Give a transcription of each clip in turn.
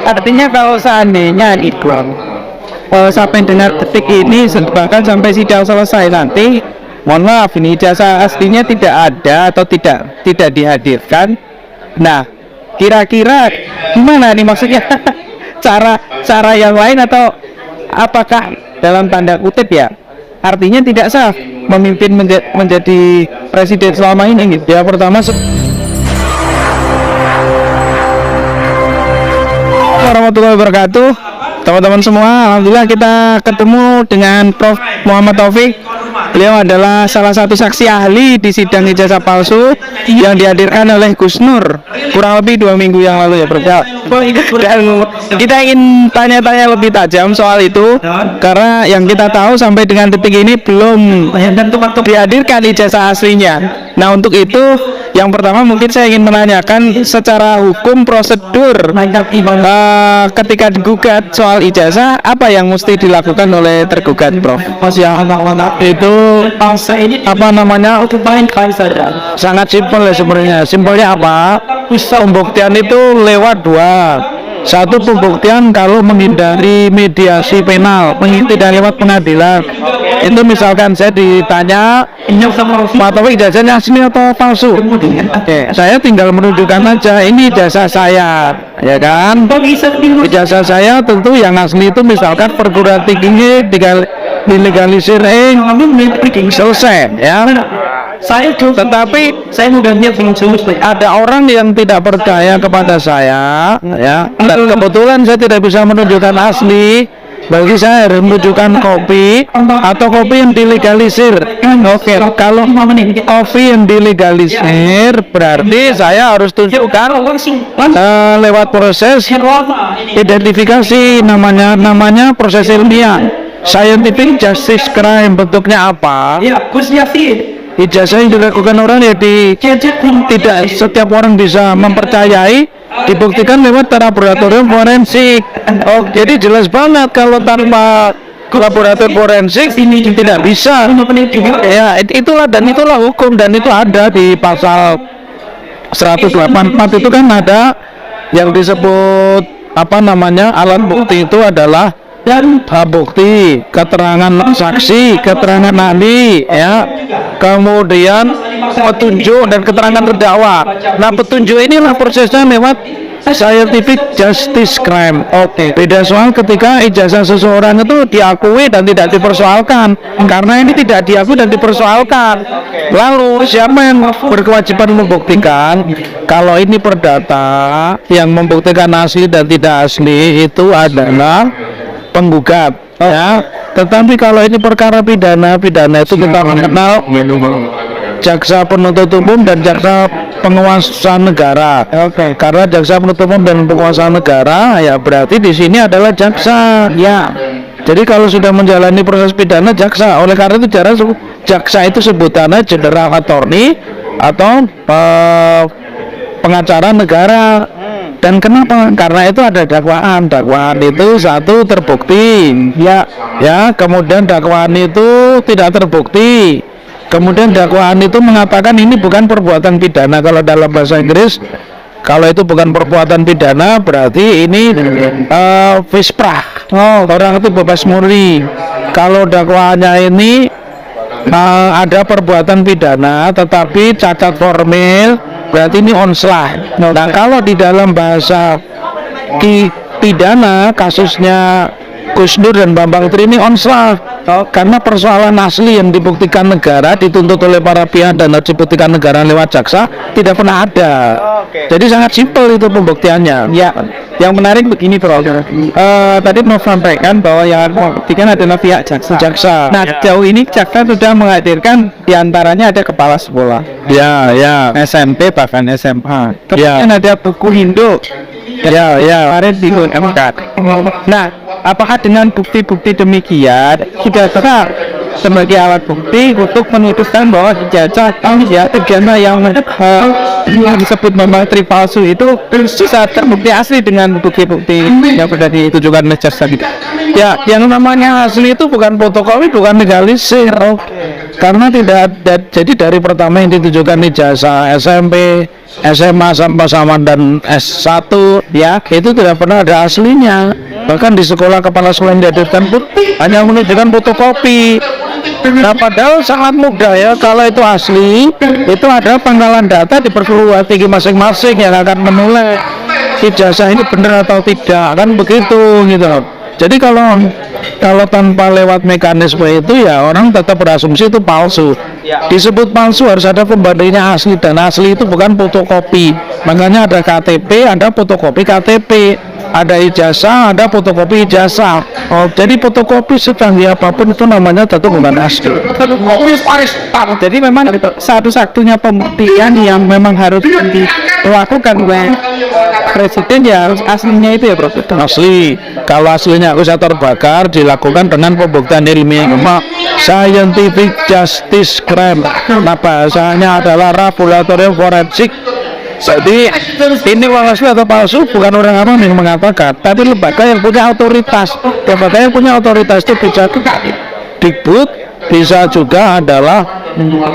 Artinya kalau seandainya itu sampai dengar detik ini bahkan sampai sidang selesai nanti, mohon maaf ini ijazah aslinya tidak ada atau tidak dihadirkan. Nah, kira-kira gimana nih maksudnya? cara yang lain atau apakah dalam tanda kutip ya? Artinya tidak sah memimpin menjadi presiden selama ini gitu. Ya pertama warahmatullahi wabarakatuh. Teman-teman semua, alhamdulillah kita ketemu dengan Prof. Muhammad Taufik. Beliau adalah salah satu saksi ahli di sidang ijazah palsu yang dihadirkan oleh Gus Nur kurang lebih 2 minggu yang lalu ya, Prof. Dan kita ingin tanya-tanya lebih tajam soal itu karena yang kita tahu sampai dengan detik ini belum dihadirkan ijazah aslinya. Nah, untuk itu yang pertama mungkin saya ingin menanyakan secara hukum prosedur ketika digugat soal ijazah apa yang mesti dilakukan oleh tergugat, Prof? Itu apa namanya, sangat simpel ya sebenarnya. Simpelnya apa? Pembuktian itu lewat dua. Satu, pembuktian kalau menghindari mediasi penal, tidak lewat pengadilan. Itu misalkan saya ditanya, Pak Taufik ijazahnya asli atau palsu? Oke, saya tinggal menunjukkan aja ini ijazah saya, ya kan? Ijazah saya tentu yang asli itu misalkan perguruan tinggi dilegalisir, selesai, ya. Tetapi saya ada orang yang tidak percaya kepada saya, ya. Dan kebetulan saya tidak bisa menunjukkan asli. Bagi saya harus menunjukkan kopi atau kopi yang dilegalisir. Oke, kalau kopi yang dilegalisir berarti saya harus tunjukkan lewat proses identifikasi, namanya proses ilmiah, scientific justice crime. Bentuknya apa? Ijazah yang dilakukan orang ya tidak setiap orang bisa mempercayai, dibuktikan lewat laboratorium forensik. Oh, jadi jelas banget kalau tanpa laboratorium forensik ini tidak bisa. Ya, itulah hukum, dan itu ada di pasal 184 itu kan ada yang disebut apa namanya, alat bukti itu adalah bukti, keterangan saksi, keterangan ahli, ya, kemudian petunjuk dan keterangan terdakwa. Nah, petunjuk inilah prosesnya lewat scientific justice crime. Oke. Beda soal ketika ijazah seseorang itu diakui dan tidak dipersoalkan, karena ini tidak diakui dan dipersoalkan. Lalu siapa yang berkewajiban membuktikan? Kalau ini perdata, yang membuktikan asli dan tidak asli itu adalah penggugat, ya. Tetapi kalau ini perkara pidana itu kita mengenal jaksa penuntut umum dan jaksa penguasa negara. Oke. Karena jaksa penuntut umum dan penguasa negara, ya berarti di sini adalah jaksa, ya. Jadi kalau sudah menjalani proses pidana jaksa, oleh karena itu jaksa itu sebutannya general attorney atau pengacara negara. Dan kenapa? Karena itu ada dakwaan itu satu terbukti, ya, kemudian dakwaan itu tidak terbukti, kemudian dakwaan itu mengatakan ini bukan perbuatan pidana. Kalau dalam bahasa Inggris, kalau itu bukan perbuatan pidana berarti ini visprah, orang itu bebas murni. Kalau dakwaannya ini ada perbuatan pidana tetapi cacat formil, berarti ini onslah. Nah, kalau di dalam bahasa pidana kasusnya Gus Nur dan Bambang Tri ini onslah, karena persoalan asli yang dibuktikan negara, dituntut oleh para pihak dan harus dibuktikan negara lewat jaksa tidak pernah ada. Jadi sangat simpel itu pembuktiannya. Ya, yang menarik begini, Prof. Tadi mau sampaikan bahwa yang membuktikan adalah pihak jaksa. Nah, jauh ini jaksa sudah menghadirkan diantaranya ada kepala sekolah, ya, SMP bahkan SMA. Kemudian ada buku Hindu, kemarin diundangkan. Nah, apakah dengan bukti-bukti demikian sudah terang sebagai alat bukti untuk memutuskan bahwa ijazah pidana yang disebut memateri palsu itu bisa terbukti asli dengan bukti-bukti yang sudah ditujukan oleh jasa gitu. Ya, yang namanya asli itu bukan fotokopi, bukan legalisir. Karena tidak ada, jadi dari pertama yang ditujukan ijazah SMP, SMA sampai sama dan S1 ya, itu tidak pernah ada aslinya. Bahkan di sekolah kepala sekolah yang dihadirkan pun hanya menunjukkan fotokopi. Nah, padahal sangat mudah ya, kalau itu asli, itu ada pangkalan data di perguruan tinggi masing-masing yang akan menilai ijazah ini benar atau tidak, kan begitu gitu loh. Jadi kalau tanpa lewat mekanisme itu ya orang tetap berasumsi itu palsu. Disebut palsu harus ada pembandingnya asli, dan asli itu bukan fotokopi. Makanya ada KTP, ada fotokopi KTP, ada ijazah, ada fotokopi ijazah. Jadi fotokopi secanggih apapun itu namanya tetap bukan asli. Jadi memang satu-satunya pembuktian yang memang harus dilakukan oleh presiden ya harus aslinya itu ya Bro. Asli. Kalau aslinya akusator bakar dilakukan dengan pembuktian ilmiah, scientific justice crime. Nah, bahasanya adalah laboratorium forensik. Jadi ini uang asli atau palsu bukan orang awam yang mengatakan, tapi lembaga yang punya otoritas. Lembaga yang punya otoritas itu bisa Dikbud, bisa juga adalah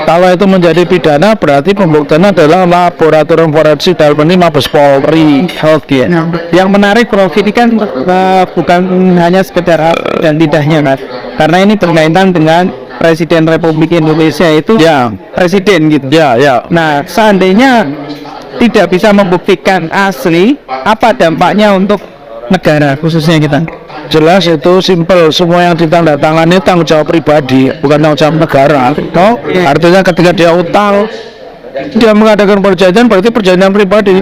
kalau itu menjadi pidana berarti pembuktiannya adalah laboratorium forensik dalam ini Mabes Polri. Oke. Yang menarik Prof ini kan bukan hanya sekedar dan tidaknya Mas, karena ini berkaitan dengan Presiden Republik Indonesia itu Ya, presiden gitu. ya. Nah, seandainya tidak bisa membuktikan asli, apa dampaknya untuk negara khususnya kita? Jelas itu simpel, semua yang ditandatangani tanggung jawab pribadi, bukan tanggung jawab negara. Artinya ketika dia utang, dia mengadakan perjanjian berarti perjanjian pribadi.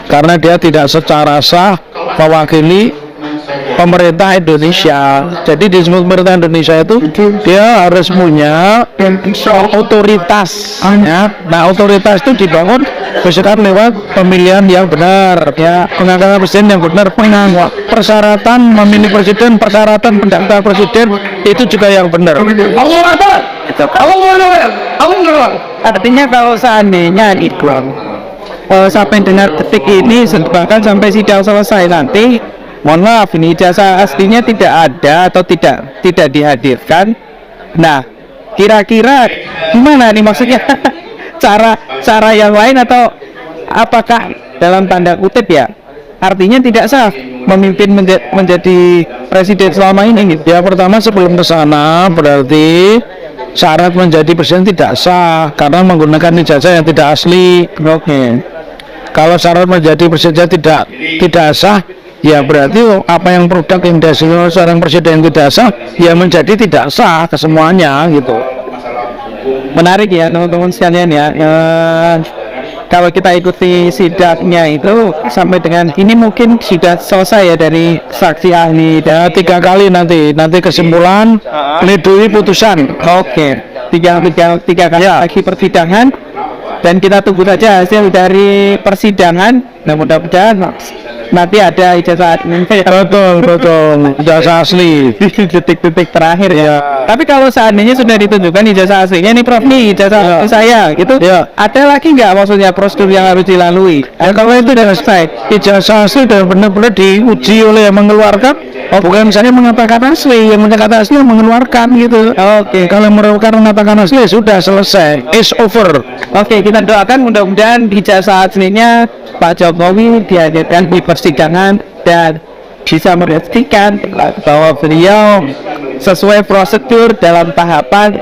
Karena dia tidak secara sah mewakili pemerintah Indonesia. Jadi di pemerintah Indonesia itu dia harus punya otoritas ya. Nah, otoritas itu dibangun berdasarkan lewat pemilihan yang benar ya, pengangkatan presiden yang benar, persyaratan memilih presiden, persyaratan pendaftar presiden itu juga yang benar. Artinya kalau seandainya itu sampai dengan detik ini bahkan sampai sidang selesai nanti, mohon maaf ini ijazah aslinya tidak ada atau tidak dihadirkan. Nah, kira-kira gimana nih maksudnya? cara yang lain atau apakah dalam tanda kutip ya artinya tidak sah memimpin menjadi presiden selama ini gitu. Ya, pertama sebelum ke sana berarti syarat menjadi presiden tidak sah karena menggunakan ijazah yang tidak asli. Oke. Kalau syarat menjadi presiden tidak sah, ya berarti apa yang produk yang dihasilkan seorang presiden yang tidak sah ya menjadi tidak sah kesemuanya gitu. Menarik ya teman-teman sekalian ya. Kalau kita ikuti sidangnya itu sampai dengan ini mungkin sudah selesai ya dari saksi ahli Ya, 3 kali nanti kesimpulan, pledoi, putusan. Oke, tiga kali lagi persidangan dan kita tunggu saja hasil dari persidangan. Nah, mudah-mudahan nanti ada ijazah Betul, ijazah asli detik-detik terakhir ya. Tapi kalau seandainya sudah ditunjukkan ijazah aslinya nih Prof, nih ijazah saya gitu, ada lagi nggak maksudnya prosedur yang harus dilalui? Ya, kalau itu sudah selesai, ijazah asli dan benar-benar diuji oleh yang mengeluarkan, bukan misalnya mengatakan asli, yang mengatakan asli yang mengeluarkan gitu. Oke. Kalau mengatakan asli sudah selesai, is over. Oke, kita doakan mudah-mudahan ijazah aslinya Pak Jokowi dihadirkan di persidangan dan bisa memastikan bahwa beliau sesuai prosedur dalam tahapan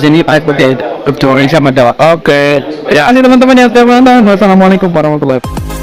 ini Pak Presiden. Betul, insya Allah. Oke. Terima kasih teman-teman yang sudah menonton. Wassalamualaikum warahmatullahi wabarakatuh.